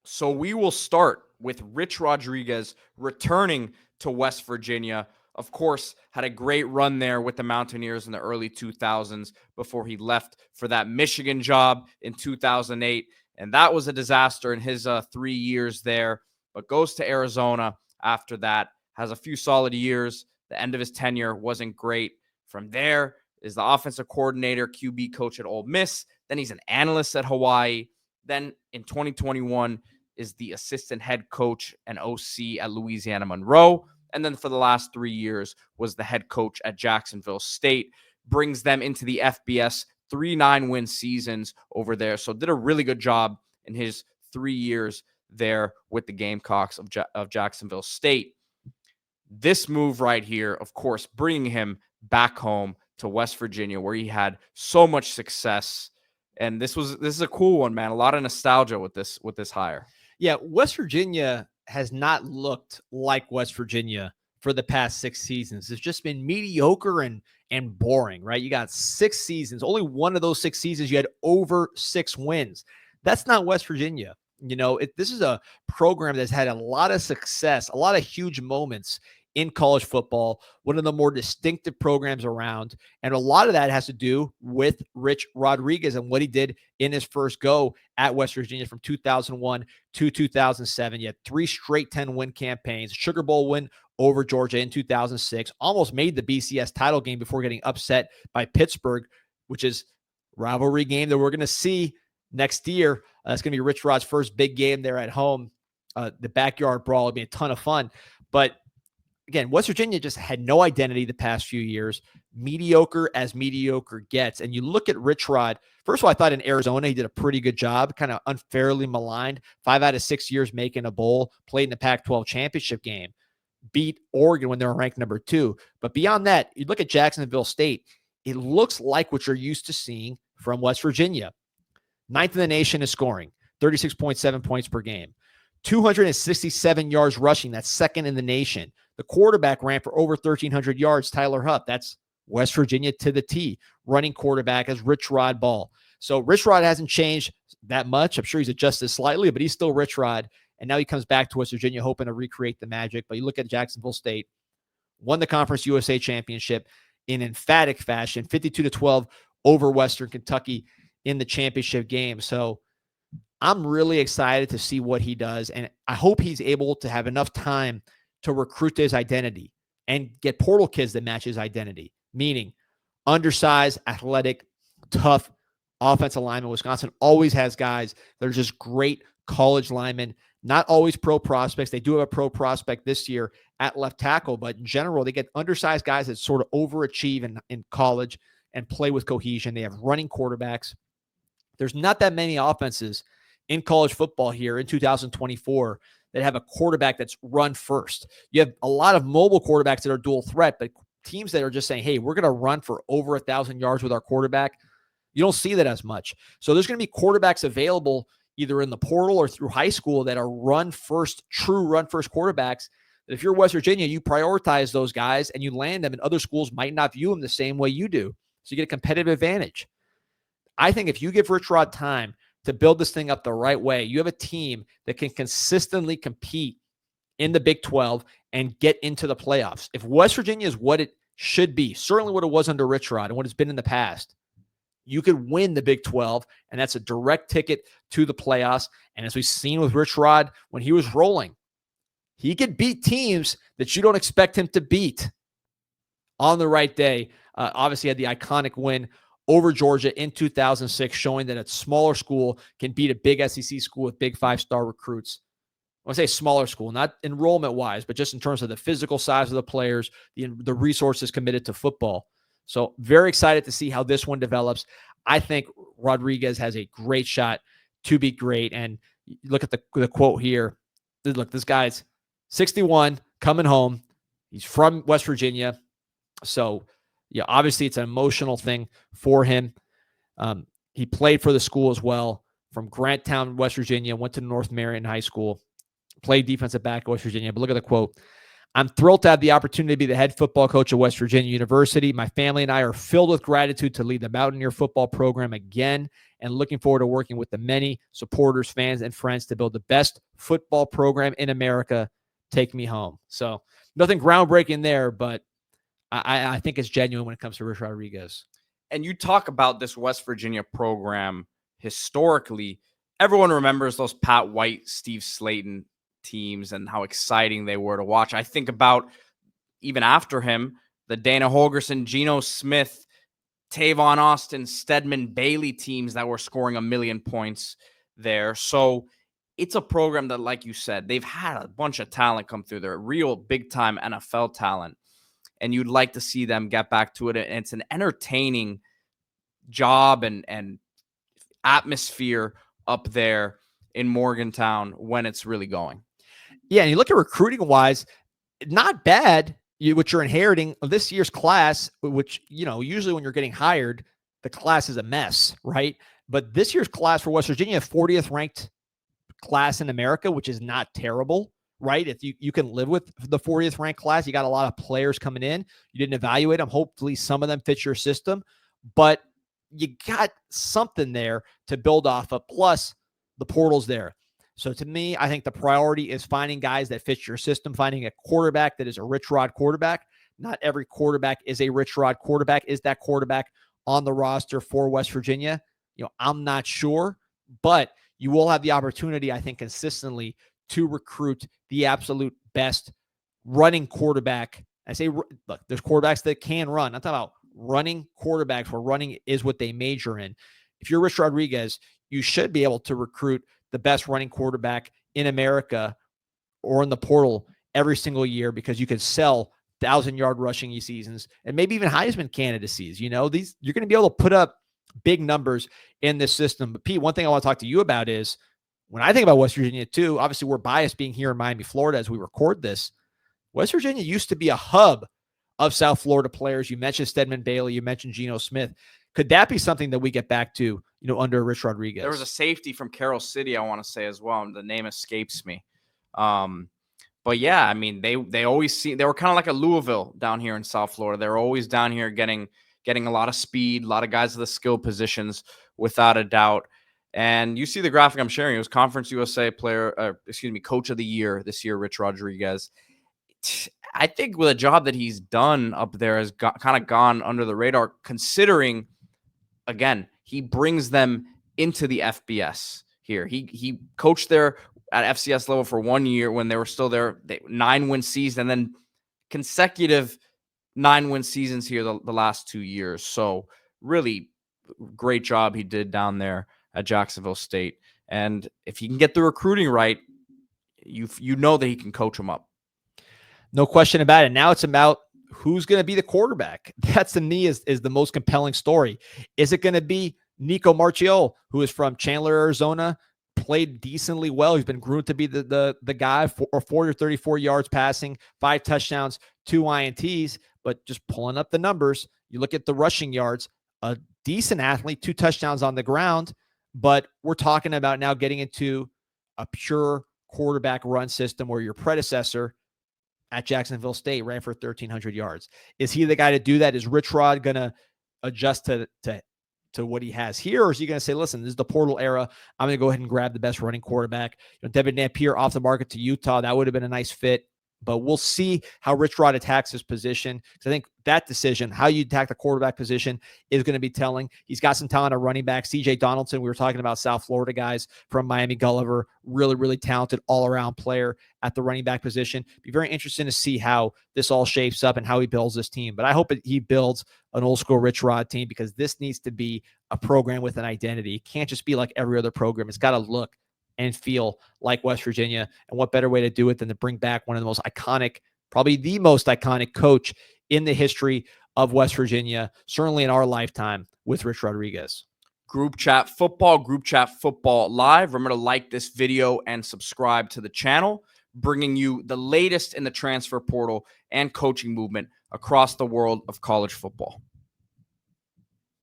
So we will start with Rich Rodriguez returning to West Virginia. Of course, had a great run there with the Mountaineers in the early 2000s before he left for that Michigan job in 2008. And that was a disaster in his 3 years there, but goes to Arizona after that, has a few solid years. The end of his tenure wasn't great. From there is the offensive coordinator, QB coach at Ole Miss. Then he's an analyst at Hawaii. Then in 2021 is the assistant head coach and OC at Louisiana Monroe. And then for the last 3 years was the head coach at Jacksonville State. Brings them into the FBS, 3 9-win seasons over there. So did a really good job in his 3 years there with the Gamecocks of Jacksonville State. This move right here, of course, bringing him back home to West Virginia, where he had so much success. And this is a cool one, man. A lot of nostalgia with this hire. Yeah, West Virginia has not looked like West Virginia for the past 6 seasons. It's just been mediocre and boring, right? You got 6 seasons. Only one of those 6 seasons you had over 6 wins. That's not West Virginia. This is a program that's had a lot of success, a lot of huge moments in college football, one of the more distinctive programs around. And a lot of that has to do with Rich Rodriguez and what he did in his first go at West Virginia from 2001 to 2007. You had 3 straight 10-win campaigns, Sugar Bowl win over Georgia in 2006, almost made the BCS title game before getting upset by Pittsburgh, which is a rivalry game that we're going to see next year. It's going to be Rich Rod's first big game there at home. The backyard brawl will be a ton of fun. But again, West Virginia just had no identity the past few years, mediocre as mediocre gets. And you look at RichRod, first of all, I thought in Arizona, he did a pretty good job, kind of unfairly maligned, 5 out of 6 years making a bowl, played in the Pac-12 championship game, beat Oregon when they were ranked number 2. But beyond that, you look at Jacksonville State, it looks like what you're used to seeing from West Virginia. 9th in the nation in scoring, 36.7 points per game. 267 yards rushing, that's second in the nation. The quarterback ran for over 1,300 yards, Tyler Huff. That's West Virginia to the T. Running quarterback as RichRod Ball. So RichRod hasn't changed that much. I'm sure he's adjusted slightly, but he's still RichRod. And now he comes back to West Virginia hoping to recreate the magic. But you look at Jacksonville State, won the Conference USA Championship in emphatic fashion, 52-12 over Western Kentucky in the championship game. So I'm really excited to see what he does. And I hope he's able to have enough time to recruit his identity and get portal kids that match his identity, meaning undersized, athletic, tough offensive lineman. Wisconsin always has guys that are just great college linemen, not always pro prospects. They do have a pro prospect this year at left tackle, but in general, they get undersized guys that sort of overachieve in college and play with cohesion. They have running quarterbacks. There's not that many offenses in college football here in 2024 that have a quarterback that's run first. You have a lot of mobile quarterbacks that are dual threat, but teams that are just saying, hey, we're going to run for over 1,000 yards with our quarterback, you don't see that as much. So there's going to be quarterbacks available either in the portal or through high school that are run first, true run first quarterbacks. That if you're West Virginia, you prioritize those guys and you land them, and other schools might not view them the same way you do. So you get a competitive advantage. I think if you give RichRod time to build this thing up the right way, you have a team that can consistently compete in the Big 12 and get into the playoffs. If West Virginia is what it should be, certainly what it was under RichRod and what it's been in the past, you could win the Big 12, and that's a direct ticket to the playoffs. And as we've seen with RichRod, when he was rolling, he could beat teams that you don't expect him to beat on the right day. Obviously, had the iconic win over Georgia in 2006, showing that a smaller school can beat a big SEC school with big 5-star recruits. I want to say smaller school, not enrollment-wise, but just in terms of the physical size of the players, the resources committed to football. So very excited to see how this one develops. I think Rodriguez has a great shot to be great. And look at the quote here. Look, this guy's 61, coming home. He's from West Virginia. So, yeah, obviously it's an emotional thing for him. He played for the school as well, from Granttown, West Virginia, went to North Marion High School, played defensive back at West Virginia. But look at the quote. I'm thrilled to have the opportunity to be the head football coach at West Virginia University. My family and I are filled with gratitude to lead the Mountaineer football program again, and looking forward to working with the many supporters, fans, and friends to build the best football program in America. Take me home. So nothing groundbreaking there, but I think it's genuine when it comes to Rich Rodriguez. And you talk about this West Virginia program historically. Everyone remembers those Pat White, Steve Slayton teams and how exciting they were to watch. I think about even after him, the Dana Holgerson, Geno Smith, Tavon Austin, Stedman Bailey teams that were scoring 1 million points there. So it's a program that, like you said, they've had a bunch of talent come through. They're real big-time NFL talent, and you'd like to see them get back to it. And it's an entertaining job and atmosphere up there in Morgantown when it's really going. Yeah, and you look at recruiting wise, not bad. What you're inheriting of this year's class, which, usually when you're getting hired, the class is a mess, right? But this year's class for West Virginia, 40th ranked class in America, which is not terrible, right? If you can live with the 40th ranked class, you got a lot of players coming in. You didn't evaluate them. Hopefully some of them fit your system, but you got something there to build off of. Plus the portal's there. So to me, I think the priority is finding guys that fit your system, finding a quarterback that is a RichRod quarterback. Not every quarterback is a RichRod quarterback. Is that quarterback on the roster for West Virginia? I'm not sure, but you will have the opportunity, I think, consistently to recruit the absolute best running quarterback. I say, look, there's quarterbacks that can run. I'm talking about running quarterbacks where running is what they major in. If you're Rich Rodriguez, you should be able to recruit the best running quarterback in America or in the portal every single year, because you can sell 1,000-yard rushing seasons and maybe even Heisman candidacies. You're going to be able to put up big numbers in this system. But Pete, one thing I want to talk to you about is when I think about West Virginia too, obviously we're biased being here in Miami, Florida, as we record this. West Virginia used to be a hub of South Florida players. You mentioned Stedman Bailey, you mentioned Geno Smith. Could that be something that we get back to, under Rich Rodriguez? There was a safety from Carroll City, I want to say as well. The name escapes me. But yeah, I mean, they always they were kind of like a Louisville down here in South Florida. They're always down here getting a lot of speed, a lot of guys at the skill positions, without a doubt. And you see the graphic I'm sharing. It was Conference USA Coach of the Year this year, Rich Rodriguez. I think with a job that he's done up there has kind of gone under the radar, considering, again, he brings them into the FBS here. He coached there at FCS level for 1 year when they were still there, 9-win season, and then consecutive 9-win seasons here the last 2 years. So really great job he did down there at Jacksonville State. And if he can get the recruiting right, you know that he can coach them up. No question about it. Now it's about who's going to be the quarterback. That to me is the most compelling story. Is it going to be Nico Marchiol, who is from Chandler, Arizona, played decently well? He's been groomed to be the guy for 40 or 34 yards passing, 5 touchdowns, 2 INTs, but just pulling up the numbers. You look at the rushing yards, a decent athlete, 2 touchdowns on the ground, but we're talking about now getting into a pure quarterback run system where your predecessor at Jacksonville State ran for 1,300 yards. Is he the guy to do that? Is RichRod going to adjust to what he has here? Or is he going to say, listen, this is the portal era. I'm going to go ahead and grab the best running quarterback. Devin Napier off the market to Utah. That would have been a nice fit. But we'll see how RichRod attacks his position. Because I think that decision, how you attack the quarterback position, is going to be telling. He's got some talent at running back. CJ Donaldson, we were talking about South Florida guys from Miami Gulliver. Really, really talented all-around player at the running back position. Be very interesting to see how this all shapes up and how he builds this team. But I hope he builds an old-school RichRod team, because this needs to be a program with an identity. It can't just be like every other program. It's got to look and feel like West Virginia. And what better way to do it than to bring back one of the most iconic, probably the most iconic coach in the history of West Virginia, certainly in our lifetime, with Rich Rodriguez. Group Chat Football Live. Remember to like this video and subscribe to the channel, bringing you the latest in the transfer portal and coaching movement across the world of college football.